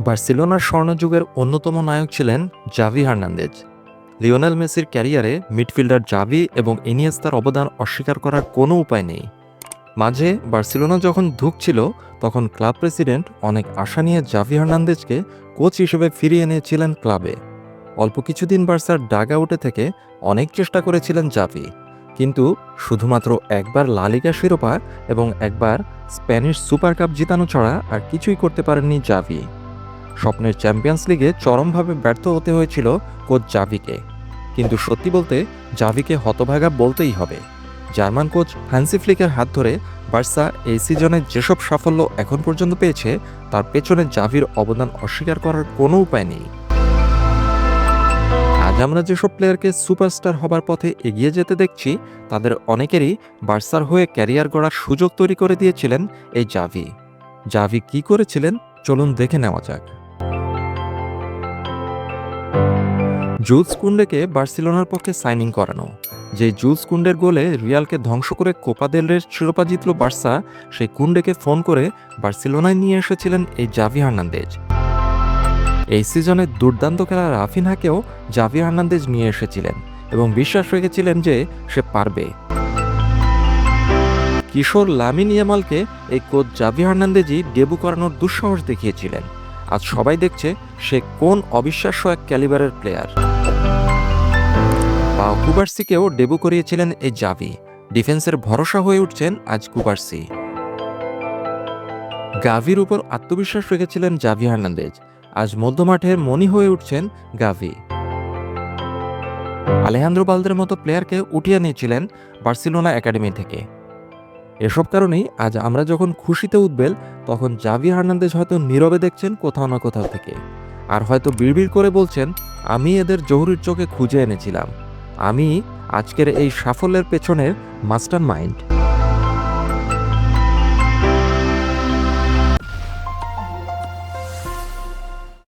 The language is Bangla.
বার্সেলোনার স্বর্ণযুগের অন্যতম নায়ক ছিলেন জাভি হার্নান্দেজ। লিওনেল মেসির ক্যারিয়ারে মিডফিল্ডার জাভি এবং ইনিয়েস্তার অবদান অস্বীকার করার কোনো উপায় নেই। মাঝে বার্সেলোনা যখন ধুঁকছিল তখন ক্লাব প্রেসিডেন্ট অনেক আশা নিয়ে জাভি হার্নান্দেজকে কোচ হিসেবে ফিরিয়ে এনেছিলেন ক্লাবে। অল্প কিছুদিন বার্সার ডাগ আউটে থেকে অনেক চেষ্টা করেছিলেন জাভি, কিন্তু শুধুমাত্র একবার লা লিগা শিরোপা এবং একবার স্প্যানিশ সুপার কাপ জিতানো ছাড়া আর কিছুই করতে পারেননি জাভি। স্বপ্নের চ্যাম্পিয়ন্স লিগে চরমভাবে ব্যর্থ হতে হয়েছিল কোচ জাভিকে। কিন্তু সত্যি বলতে জাভিকে হতভাগা বলতেই হবে। জার্মান কোচ হ্যান্সি ফ্লিকের হাত ধরে বার্সা এই সিজনে যেসব সাফল্য এখন পর্যন্ত পেয়েছে তার পেছনে জাভির অবদান অস্বীকার করার কোনো উপায় নেই। আজ আমরা যেসব প্লেয়ারকে সুপারস্টার হবার পথে এগিয়ে যেতে দেখছি তাদের অনেকেরই বার্সার হয়ে ক্যারিয়ার গড়ার সুযোগ তৈরি করে দিয়েছিলেন এই জাভি। জাভি কি করেছিলেন চলুন দেখে নেওয়া যাক। জুলস কুন্ডেকে বার্সেলোনার পক্ষে সাইনিং করানো। যে জুলস কুন্ডের গোলে রিয়ালকে ধ্বংস করে কোপা দেল রের শিরোপা জিতল বার্সা, সেই কুন্ডেকে ফোন করে বার্সেলোনায় নিয়ে এসেছিলেন এই জাভি হার্নান্দেজ। এই সিজনে দুর্দান্ত খেলা রাফিনহাকেও জাভি হার্নান্দেজ নিয়ে এসেছিলেন এবং বিশ্বাস রেখেছিলেন যে সে পারবে। কিশোর লামিন ইয়ামালকে এই কোচ জাভি হার্নান্দেজই ডেবু করানোর দুঃসাহস দেখিয়েছিলেন। আজ সবাই দেখছে সে কোন অবিশ্বাস্য এক ক্যালিবারের প্লেয়ার। পাও কুবার্সিকেও ডেবু করিয়েছিলেন এই জাভি। ডিফেন্সের ভরসা হয়ে উঠছেন আজ কুবার্সি। গাভির উপর আত্মবিশ্বাস রেখেছিলেন জাভি হার্নান্দেজ। আজ মধ্যমাঠের মনি হয়ে উঠছেন গাভি। আলেহান্দ্রো বালদের মতো প্লেয়ারকে উঠিয়ে নিয়েছিলেন বার্সেলোনা একাডেমি থেকে। এসব কারণেই আজ আমরা যখন খুশিতে উদ্বেল তখন জাভি হার্নান্দেজ হয়তো নীরবে দেখছেন কোথাও না কোথাও থেকে, আর হয়তো বিড়বিড় করে বলছেন, আমি এদের জহুরির চোখে খুঁজে এনেছিলাম, আমি আজকের এই সাফল্যের পেছনের মাস্টার মাইন্ড।